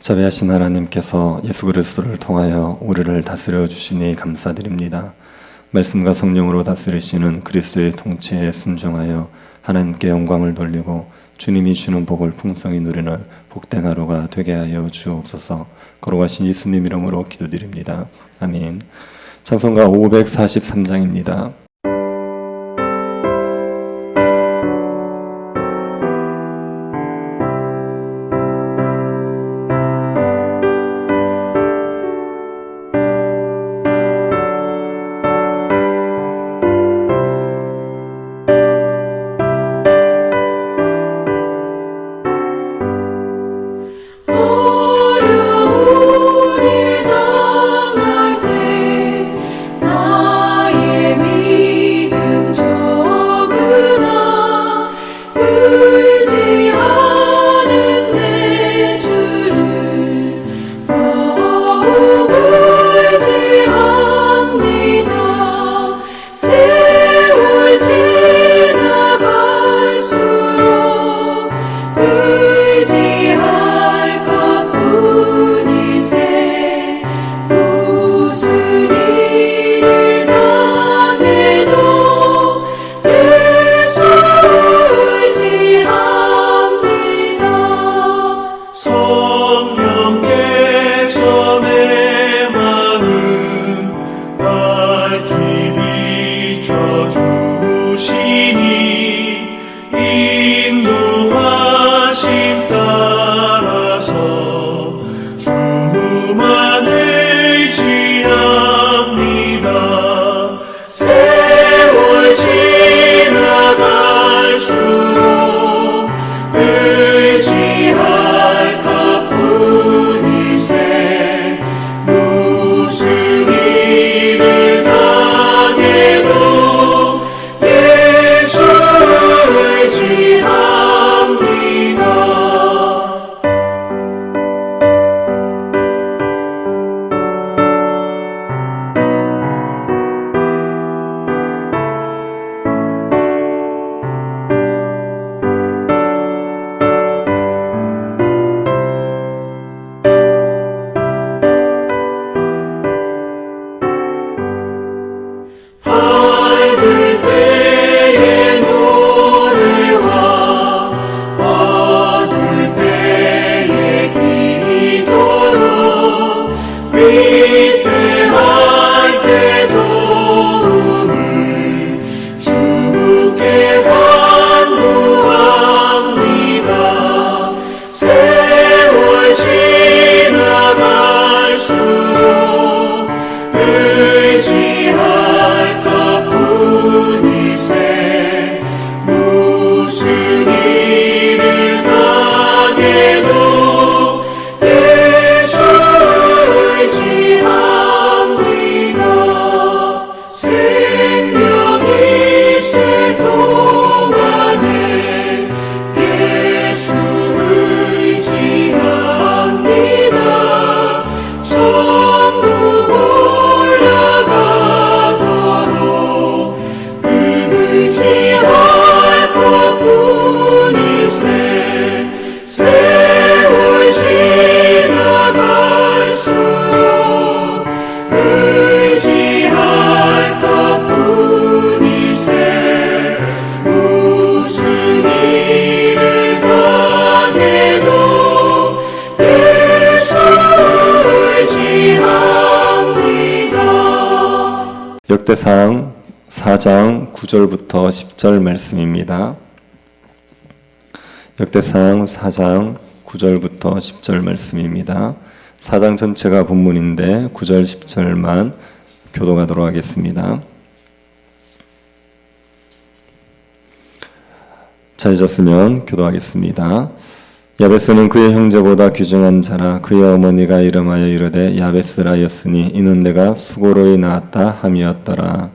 자비하신 하나님께서 예수 그리스도를 통하여 우리를 다스려 주시니 감사드립니다. 말씀과 성령으로 다스리시는 그리스도의 통치에 순종하여 하나님께 영광을 돌리고 주님이 주는 복을 풍성히 누리는 복된 하루가 되게 하여 주옵소서. 거룩하신 예수님 이름으로 기도드립니다. 아멘. 찬송가 543장입니다. 역대상 4장 9절부터 10절 말씀입니다. 역대상 4장 9절부터 10절 말씀입니다. 4장 전체가 본문인데 9절 10절만 교독하도록 하겠습니다. 찾으셨으면 교독하겠습니다. 야베스는 그의 형제보다 귀중한 자라. 그의 어머니가 이름하여 이르되 야베스라였으니 이는 내가 수고로이 낳았다 함이었더라.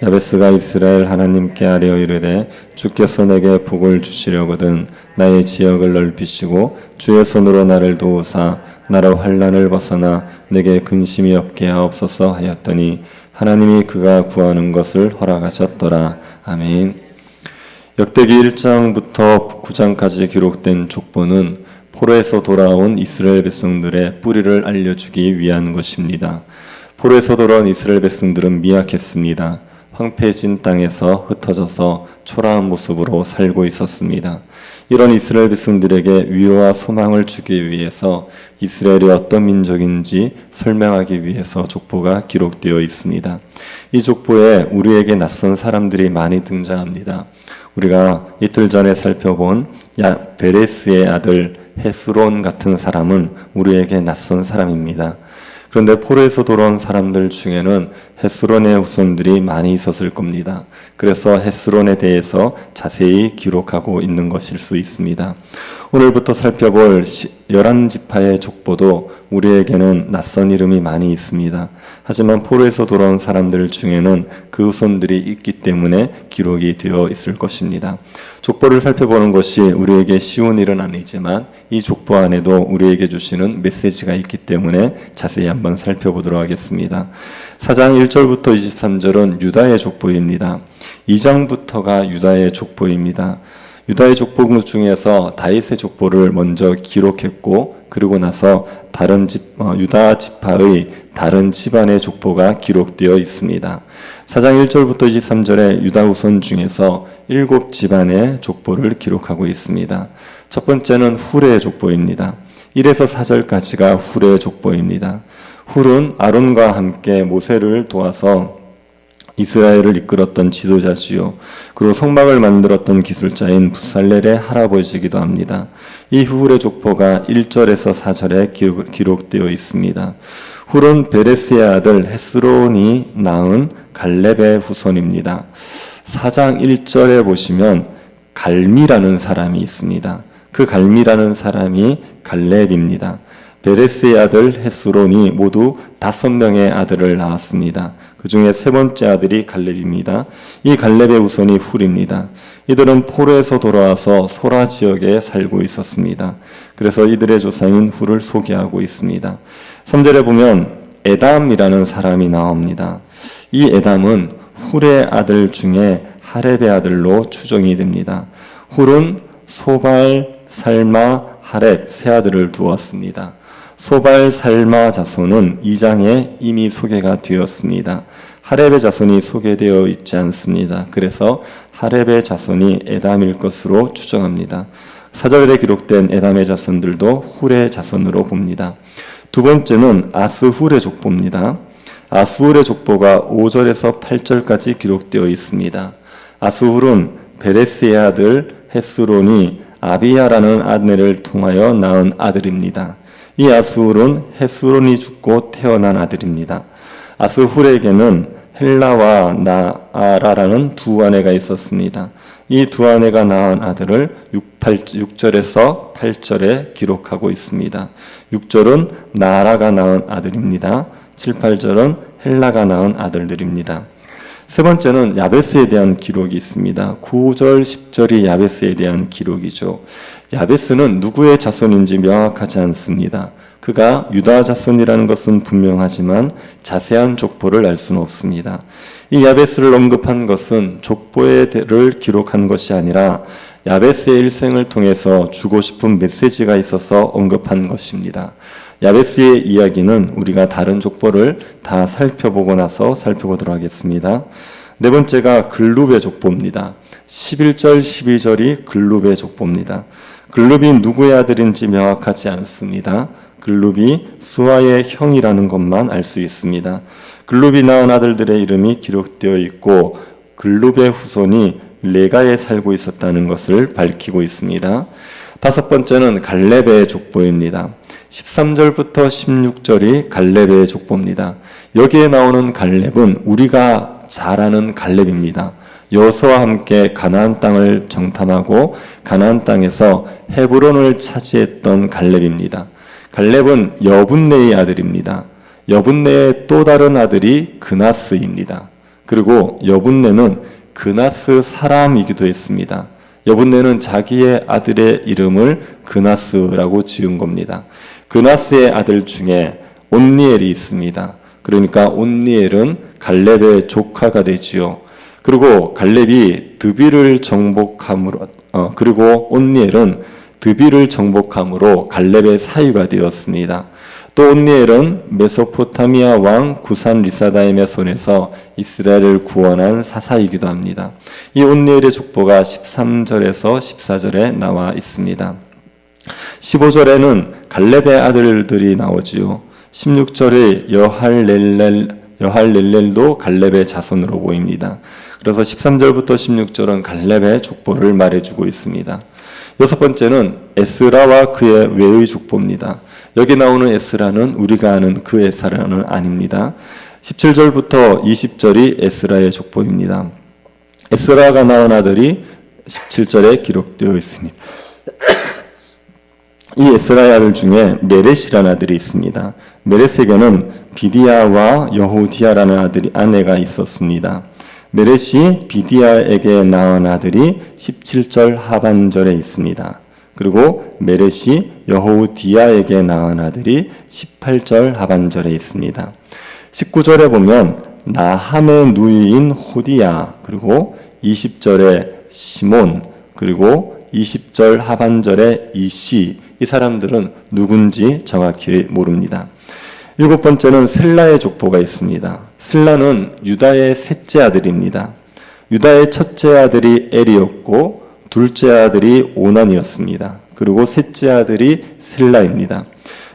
야베스가 이스라엘 하나님께 아뢰어 이르되 주께서 내게 복을 주시려거든 나의 지역을 넓히시고 주의 손으로 나를 도우사 나로 환난을 벗어나 내게 근심이 없게 하옵소서 하였더니 하나님이 그가 구하는 것을 허락하셨더라. 아멘. 역대기 1장부터 9장까지 기록된 족보는 포로에서 돌아온 이스라엘 백성들의 뿌리를 알려주기 위한 것입니다. 포로에서 돌아온 이스라엘 백성들은 미약했습니다. 황폐해진 땅에서 흩어져서 초라한 모습으로 살고 있었습니다. 이런 이스라엘 백성들에게 위로와 소망을 주기 위해서 이스라엘이 어떤 민족인지 설명하기 위해서 족보가 기록되어 있습니다. 이 족보에 우리에게 낯선 사람들이 많이 등장합니다. 우리가 이틀 전에 살펴본 베레스의 아들 헤스론 같은 사람은 우리에게 낯선 사람입니다. 그런데 포로에서 돌아온 사람들 중에는 헤스론의 후손들이 많이 있었을 겁니다. 그래서 헤스론에 대해서 자세히 기록하고 있는 것일 수 있습니다. 오늘부터 살펴볼 11지파의 족보도 우리에게는 낯선 이름이 많이 있습니다. 하지만 포로에서 돌아온 사람들 중에는 그 후손들이 있기 때문에 기록이 되어 있을 것입니다. 족보를 살펴보는 것이 우리에게 쉬운 일은 아니지만 이 족보 안에도 우리에게 주시는 메시지가 있기 때문에 자세히 한번 살펴보도록 하겠습니다. 4장 1절부터 23절은 유다의 족보입니다. 2장부터가 유다의 족보입니다. 유다의 족보 중에서 다윗의 족보를 먼저 기록했고 그리고 나서 유다 지파의 다른 집안의 족보가 기록되어 있습니다. 4장 1절부터 23절에 유다 후손 중에서 7집안의 족보를 기록하고 있습니다. 첫 번째는 훌의 족보입니다. 1에서 4절까지가 훌의 족보입니다. 훌은 아론과 함께 모세를 도와서 이스라엘을 이끌었던 지도자시요 그리고 성막을 만들었던 기술자인 부살렐의 할아버지이기도 합니다. 이 훌의 족보가 1절에서 4절에 기록되어 있습니다. 훌은 베레스의 아들 헤스론이 낳은 갈렙의 후손입니다. 4장 1절에 보시면 갈미라는 사람이 있습니다. 그 갈미라는 사람이 갈렙입니다. 베레스의 아들 헤스론이 모두 5명의 아들을 낳았습니다. 그 중에 세 번째 아들이 갈렙입니다. 이 갈렙의 후손이 훌입니다. 이들은 포로에서 돌아와서 소라 지역에 살고 있었습니다. 그래서 이들의 조상인 훌을 소개하고 있습니다. 3절에 보면 에담이라는 사람이 나옵니다. 이 에담은 훌의 아들 중에 하렙의 아들로 추정이 됩니다. 훌은 소발, 살마, 하렙 세 아들을 두었습니다. 소발, 살마 자손은 2장에 이미 소개가 되었습니다. 하렙의 자손이 소개되어 있지 않습니다. 그래서 하렙의 자손이 에담일 것으로 추정합니다. 4절에 기록된 에담의 자손들도 훌의 자손으로 봅니다. 두 번째는 아스훌의 족보입니다. 아스훌의 족보가 5절에서 8절까지 기록되어 있습니다. 아스훌은 베레스의 아들 헤스론이 아비야라는 아내를 통하여 낳은 아들입니다. 이 아스훌은 헤스론이 죽고 태어난 아들입니다. 아스훌에게는 헬라와 나아라라는 두 아내가 있었습니다. 이 두 아내가 낳은 아들을 6절에서 8절에 기록하고 있습니다. 6절은 나아라가 낳은 아들입니다. 7, 8절은 헬라가 낳은 아들들입니다. 세 번째는 야베스에 대한 기록이 있습니다. 9절, 10절이 야베스에 대한 기록이죠. 야베스는 누구의 자손인지 명확하지 않습니다. 그가 유다 자손이라는 것은 분명하지만 자세한 족보를 알 수는 없습니다. 이 야베스를 언급한 것은 족보를 기록한 것이 아니라 야베스의 일생을 통해서 주고 싶은 메시지가 있어서 언급한 것입니다. 야베스의 이야기는 우리가 다른 족보를 다 살펴보고 나서 살펴보도록 하겠습니다. 네 번째가 글룹의 족보입니다. 11절, 12절이 글룹의 족보입니다. 글룹이 누구의 아들인지 명확하지 않습니다. 글룹이 수아의 형이라는 것만 알 수 있습니다. 글룹이 낳은 아들들의 이름이 기록되어 있고 글룹의 후손이 레가에 살고 있었다는 것을 밝히고 있습니다. 다섯 번째는 갈렙의 족보입니다. 13절부터 16절이 갈렙의 족보입니다. 여기에 나오는 갈렙은 우리가 잘 아는 갈렙입니다. 여호수아와 함께 가나안 땅을 정탐하고 가나안 땅에서 헤브론을 차지했던 갈렙입니다. 갈렙은 여분네의 아들입니다. 여분네의 또 다른 아들이 그나스입니다. 그리고 여분네는 그나스 사람이기도 했습니다. 여분네는 자기의 아들의 이름을 그나스라고 지은 겁니다. 그나스의 아들 중에 온니엘이 있습니다. 그러니까 온니엘은 갈렙의 조카가 되지요. 그리고 갈렙이 드비를 정복함으로 그리고 온니엘은 드비를 정복함으로 갈렙의 사위가 되었습니다. 또 온니엘은 메소포타미아 왕 구산 리사다임의 손에서 이스라엘을 구원한 사사이기도 합니다. 이 온니엘의 족보가 13절에서 14절에 나와 있습니다. 15절에는 갈렙의 아들들이 나오지요. 16절에 여할렐렐도 갈렙의 자손으로 보입니다. 그래서 13절부터 16절은 갈렙의 족보를 말해주고 있습니다. 여섯 번째는 에스라와 그의 외의 족보입니다. 여기 나오는 에스라는 우리가 아는 그 에스라는 아닙니다. 17절부터 20절이 에스라의 족보입니다. 에스라가 낳은 아들이 17절에 기록되어 있습니다. 이 에스라의 아들 중에 메렛이라는 아들이 있습니다. 메렛에게는 비디아와 여호디아라는 아내가 있었습니다. 메렛이 비디아에게 낳은 아들이 17절 하반절에 있습니다. 그리고 메렛이 여호디아에게 낳은 아들이 18절 하반절에 있습니다. 19절에 보면 나함의 누이인 호디야, 그리고 20절에 시몬, 그리고 20절 하반절에 이시, 이 사람들은 누군지 정확히 모릅니다. 일곱 번째는 슬라의 족보가 있습니다. 슬라는 유다의 셋째 아들입니다. 유다의 첫째 아들이 엘이었고 둘째 아들이 오난이었습니다. 그리고 셋째 아들이 슬라입니다.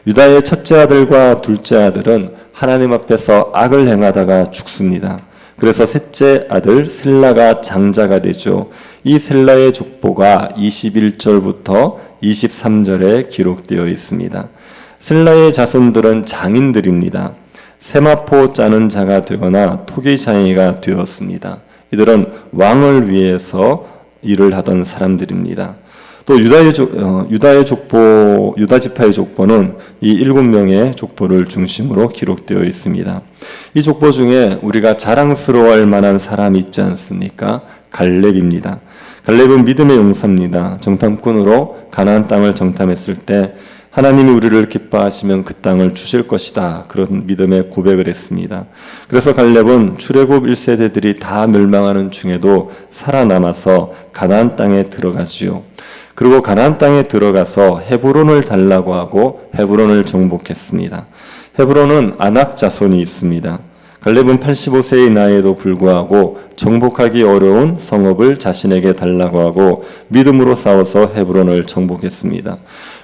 유다의 첫째 아들과 둘째 아들은 하나님 앞에서 악을 행하다가 죽습니다. 그래서 셋째 아들 슬라가 장자가 되죠. 이 슬라의 족보가 21절부터 23절에 기록되어 있습니다. 슬라의 자손들은 장인들입니다. 세마포 짜는 자가 되거나 토기장이가 되었습니다. 이들은 왕을 위해서 일을 하던 사람들입니다. 또 유다 지파의 족보는 이 7명의 족보를 중심으로 기록되어 있습니다. 이 족보 중에 우리가 자랑스러워할 만한 사람이 있지 않습니까? 갈렙입니다. 갈렙은 믿음의 용사입니다. 정탐꾼으로 가나안 땅을 정탐했을 때 하나님이 우리를 기뻐하시면 그 땅을 주실 것이다, 그런 믿음의 고백을 했습니다. 그래서 갈렙은 출애굽 1세대들이 다 멸망하는 중에도 살아남아서 가나안 땅에 들어가지요. 그리고 가나안 땅에 들어가서 헤브론을 달라고 하고 헤브론을 정복했습니다. 헤브론은 아낙 자손이 있습니다. 갈렙은 85세의 나이에도 불구하고 정복하기 어려운 성읍을 자신에게 달라고 하고 믿음으로 싸워서 헤브론을 정복했습니다.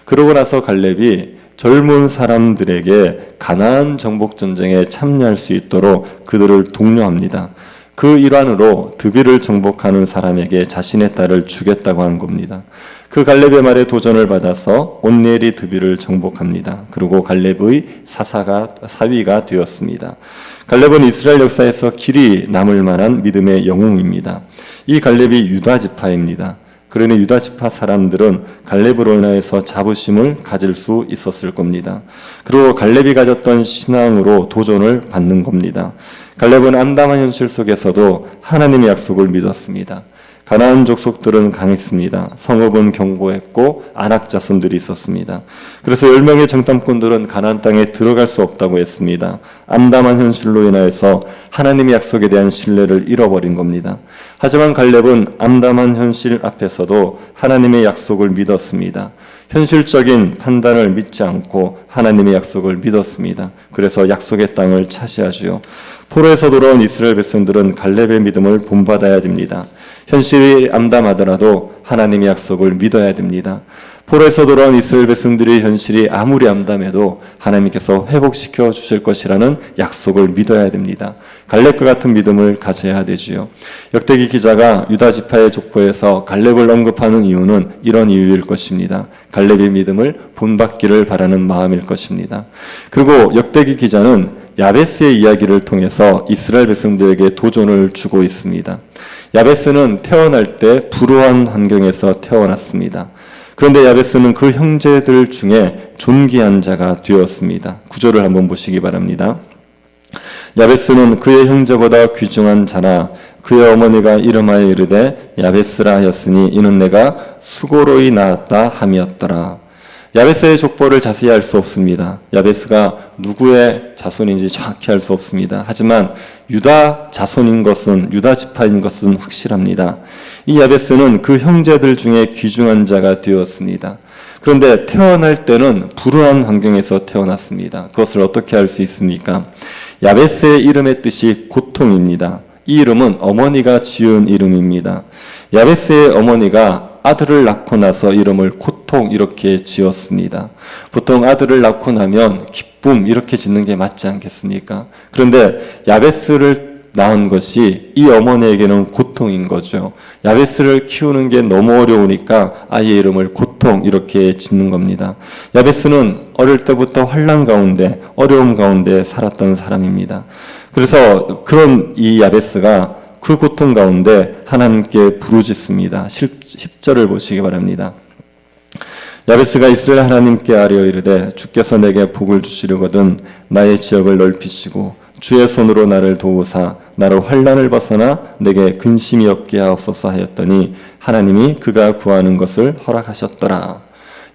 그러고 나서 갈렙이 젊은 사람들에게 가나안 정복 전쟁에 참여할 수 있도록 그들을 독려합니다. 그 일환으로 드비를 정복하는 사람에게 자신의 딸을 주겠다고 한 겁니다. 그 갈렙의 말에 도전을 받아서 온니엘이 드비를 정복합니다. 그리고 갈렙의 사위가 되었습니다. 갈렙은 이스라엘 역사에서 길이 남을 만한 믿음의 영웅입니다. 이 갈렙이 유다 지파입니다. 그러니 유다 지파 사람들은 갈렙으로 인하여서 자부심을 가질 수 있었을 겁니다. 그리고 갈렙이 가졌던 신앙으로 도전을 받는 겁니다. 갈렙은 암담한 현실 속에서도 하나님의 약속을 믿었습니다. 가나안 족속들은 강했습니다. 성읍은 견고했고 아낙 자손들이 있었습니다. 그래서 10명의 정탐꾼들은 가나안 땅에 들어갈 수 없다고 했습니다. 암담한 현실로 인하여서 하나님의 약속에 대한 신뢰를 잃어버린 겁니다. 하지만 갈렙은 암담한 현실 앞에서도 하나님의 약속을 믿었습니다. 현실적인 판단을 믿지 않고 하나님의 약속을 믿었습니다. 그래서 약속의 땅을 차지하지요. 포로에서 돌아온 이스라엘 백성들은 갈렙의 믿음을 본받아야 됩니다. 현실이 암담하더라도 하나님의 약속을 믿어야 됩니다. 포로에서 돌아온 이스라엘 백성들의 현실이 아무리 암담해도 하나님께서 회복시켜 주실 것이라는 약속을 믿어야 됩니다. 갈렙과 같은 믿음을 가져야 되지요. 역대기 기자가 유다 지파의 족보에서 갈렙을 언급하는 이유는 이런 이유일 것입니다. 갈렙의 믿음을 본받기를 바라는 마음일 것입니다. 그리고 역대기 기자는 야베스의 이야기를 통해서 이스라엘 백성들에게 도전을 주고 있습니다. 야베스는 태어날 때 불우한 환경에서 태어났습니다. 그런데 야베스는 그 형제들 중에 존귀한 자가 되었습니다. 구절을 한번 보시기 바랍니다. 야베스는 그의 형제보다 귀중한 자나 그의 어머니가 이름하여 이르되 야베스라 하였으니 이는 내가 수고로이 낳았다 함이었더라. 야베스의 족보를 자세히 알 수 없습니다. 야베스가 누구의 자손인지 정확히 알 수 없습니다. 하지만 유다 자손인 것은, 유다 지파인 것은 확실합니다. 이 야베스는 그 형제들 중에 귀중한 자가 되었습니다. 그런데 태어날 때는 불우한 환경에서 태어났습니다. 그것을 어떻게 알 수 있습니까? 야베스의 이름의 뜻이 고통입니다. 이 이름은 어머니가 지은 이름입니다. 야베스의 어머니가 아들을 낳고 나서 이름을 고통 이렇게 지었습니다. 보통 아들을 낳고 나면 기쁨 이렇게 짓는 게 맞지 않겠습니까? 그런데 야베스를 낳은 것이 이 어머니에게는 고통인 거죠. 야베스를 키우는 게 너무 어려우니까 아이의 이름을 고통 이렇게 짓는 겁니다. 야베스는 어릴 때부터 환난 가운데, 어려움 가운데 살았던 사람입니다. 그래서 그런 이 야베스가 그 고통 가운데 하나님께 부르짖습니다. 10절을 보시기 바랍니다. 야베스가 이스라엘 하나님께 아뢰어 이르되 주께서 내게 복을 주시려거든 나의 지역을 넓히시고 주의 손으로 나를 도우사 나로 환난을 벗어나 내게 근심이 없게 하옵소서 하였더니 하나님이 그가 구하는 것을 허락하셨더라.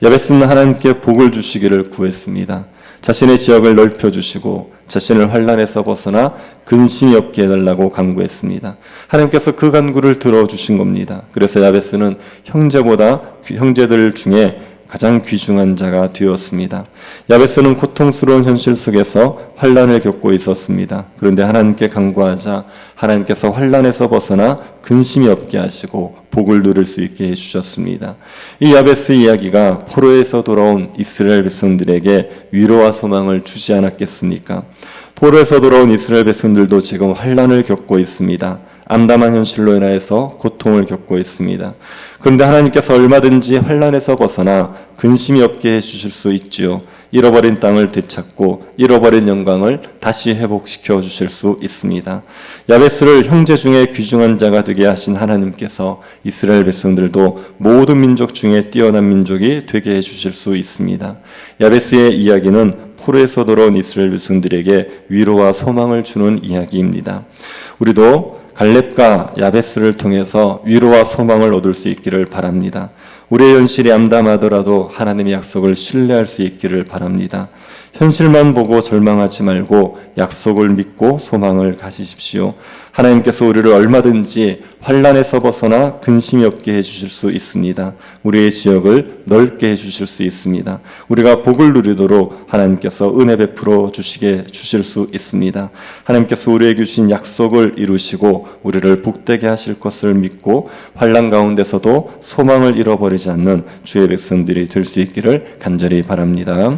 야베스는 하나님께 복을 주시기를 구했습니다. 자신의 지역을 넓혀주시고 자신을 환난에서 벗어나 근심이 없게 해달라고 간구했습니다. 하나님께서 그 간구를 들어주신 겁니다. 그래서 야베스는 형제들 중에 가장 귀중한 자가 되었습니다. 야베스는 고통스러운 현실 속에서 환난을 겪고 있었습니다. 그런데 하나님께 간구하자 하나님께서 환난에서 벗어나 근심이 없게 하시고 복을 누릴 수 있게 해주셨습니다. 이 야베스 이야기가 포로에서 돌아온 이스라엘 백성들에게 위로와 소망을 주지 않았겠습니까? 포로에서 돌아온 이스라엘 백성들도 지금 환난을 겪고 있습니다. 암담한 현실로 인하여서 고통을 겪고 있습니다. 그런데 하나님께서 얼마든지 환난에서 벗어나 근심이 없게 해주실 수 있지요. 잃어버린 땅을 되찾고 잃어버린 영광을 다시 회복시켜 주실 수 있습니다. 야베스를 형제 중에 귀중한 자가 되게 하신 하나님께서 이스라엘 백성들도 모든 민족 중에 뛰어난 민족이 되게 해주실 수 있습니다. 야베스의 이야기는 포로에서 돌아온 이스라엘 백성들에게 위로와 소망을 주는 이야기입니다. 우리도 갈렙과 야베스를 통해서 위로와 소망을 얻을 수 있기를 바랍니다. 우리의 현실이 암담하더라도 하나님의 약속을 신뢰할 수 있기를 바랍니다. 현실만 보고 절망하지 말고 약속을 믿고 소망을 가지십시오. 하나님께서 우리를 얼마든지 환난에서 벗어나 근심이 없게 해주실 수 있습니다. 우리의 지역을 넓게 해주실 수 있습니다. 우리가 복을 누리도록 하나님께서 은혜 베풀어 주실 수 있습니다. 하나님께서 우리에게 주신 약속을 이루시고 우리를 복되게 하실 것을 믿고 환난 가운데서도 소망을 잃어버리지 않는 주의 백성들이 될 수 있기를 간절히 바랍니다.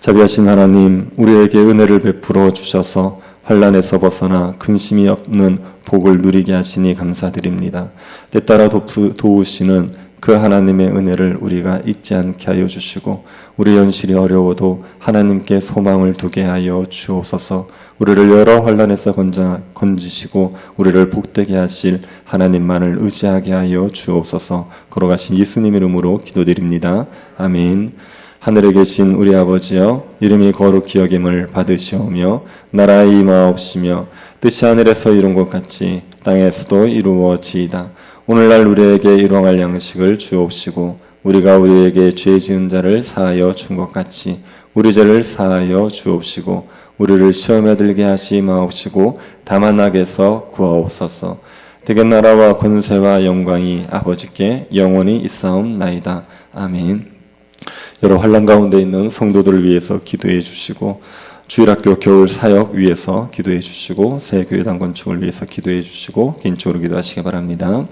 자비하신 하나님, 우리에게 은혜를 베풀어 주셔서 환난에서 벗어나 근심이 없는 복을 누리게 하시니 감사드립니다. 때따라 도우시는 그 하나님의 은혜를 우리가 잊지 않게 하여 주시고 우리 현실이 어려워도 하나님께 소망을 두게 하여 주옵소서. 우리를 여러 환난에서 건지시고 우리를 복되게 하실 하나님만을 의지하게 하여 주옵소서. 걸어가신 예수님 이름으로 기도드립니다. 아멘. 하늘에 계신 우리 아버지여, 이름이 거룩히 여김을 받으시오며 나라의 임하옵시며 뜻이 하늘에서 이룬 것 같이 땅에서도 이루어지이다. 오늘날 우리에게 일용할 양식을 주옵시고 우리가 우리에게 죄 지은 자를 사하여 준 것 같이 우리 죄를 사하여 주옵시고 우리를 시험에 들게 하시 마옵시고 다만 악에서 구하옵소서. 대개 나라와 권세와 영광이 아버지께 영원히 있사옵나이다. 아멘. 여러 환난 가운데 있는 성도들을 위해서 기도해 주시고 주일학교 겨울 사역 위해서 기도해 주시고 새 교회당 건축을 위해서 기도해 주시고 개인적으로 기도하시기 바랍니다.